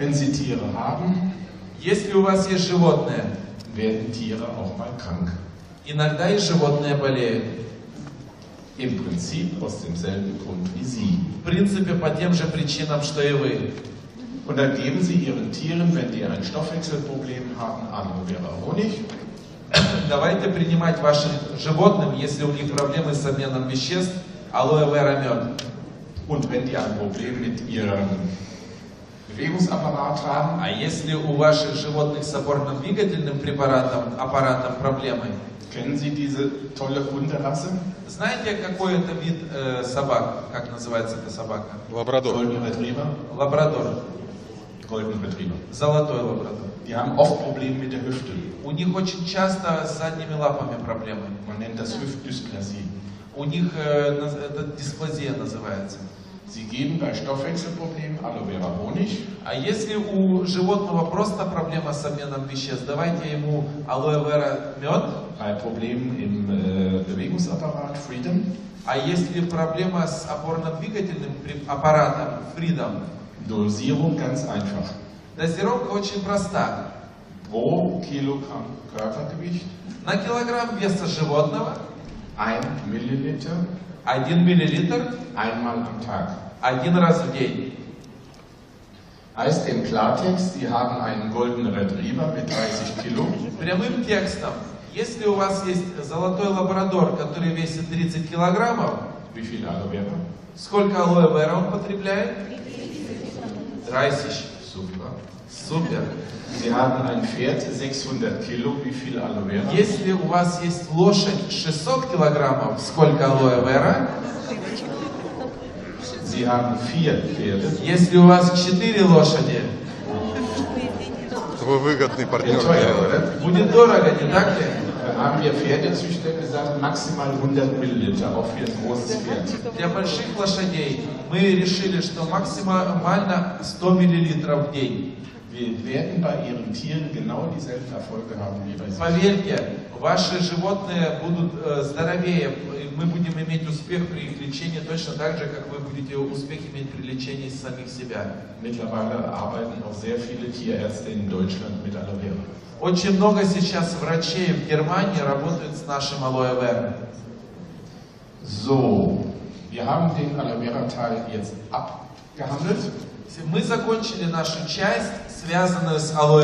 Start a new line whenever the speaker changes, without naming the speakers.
Wenn Sie Tiere haben,
Если у вас есть животные,
werden Tiere auch mal krank.
иногда и животные болеют.
Im Prinzip aus demselben Grund wie Sie.
В принципе, по тем же причинам, что и вы.
Und dann geben Sie Ihren Tieren, wenn die ein Stoffwechselproblem haben, Aloe Vera Honig.
Давайте принимать вашим животным, если у них проблемы с обменом веществ, алоэ вера мед.
Und wenn die ein Problem mit ihrem Bewegungsapparat haben,
А если у ваших животных с опорно-двигательным аппаратом проблемы,
kennen Sie diese tolle Hunderasse?
знаете, какой это вид собак? Как называется эта собака?
Лабрадор.
Golden Retriever?
Лабрадор.
Golden Retriever.
Золотой лабрадор.
Die haben oft Probleme mit der Hüfte.
У них очень часто с задними лапами проблемы.
Man nennt das Hüftdysplasie.
У них это дисплазия называется.
Sie geben bei Stoffwechselproblemen Aloe Vera Honig.
А если у животного просто проблема с обменом веществ, давайте ему алоэ вера мед.
Bei Problemen im Bewegungsapparat Freedom.
А если проблема с опорно-двигательным аппаратом, Freedom,
Dosierung ganz einfach.
дозировка очень проста.
Pro Kilogramm Körpergewicht
На килограмм веса животного
1 Milliliter
1 миллилитр
einmal am Tag.
один раз в день.
Heißt im Klartext, Sie haben einen Golden Retriever mit 30 Kilo.
Прямым текстом, если у вас есть золотой лабрадор, который весит 30 килограммов,
Wie viel Aloe Vera?
сколько алоэ вера он потребляет? 30.
Super.
Супер.
Sie haben ein Pferd 600 Kilo. Wie viel Aloe Vera?
Если у вас есть лошадь 600 килограммов, сколько алоэ вера?
Sie haben 4 Pferde.
Если у вас 4 лошади,
Вы выгодный партнер.
Wird teuer, oder?
будет дорого, не так ли?
Dann haben wir Pferdezüchter gesagt, maximal 100 Milliliter, auch für ein großes Pferd.
Для больших лошадей мы решили, что максимально 100 миллилитров в день.
Wir werden bei Ihren Tieren genau dieselben Erfolge haben wie bei Sie.
Поверьте, ваши животные будут здоровее, и мы будем иметь успех при их лечении точно так же, как вы будете успех иметь при лечении самих себя.
Mittlerweile arbeiten auch sehr viele Tierärzte in Deutschland mit Aloe Vera.
Очень много сейчас врачей в Германии работают с нашим алоэ вера.
So, wir haben den Aloe Vera Teil jetzt abgehandelt.
Мы закончили нашу часть, связанную с алоэ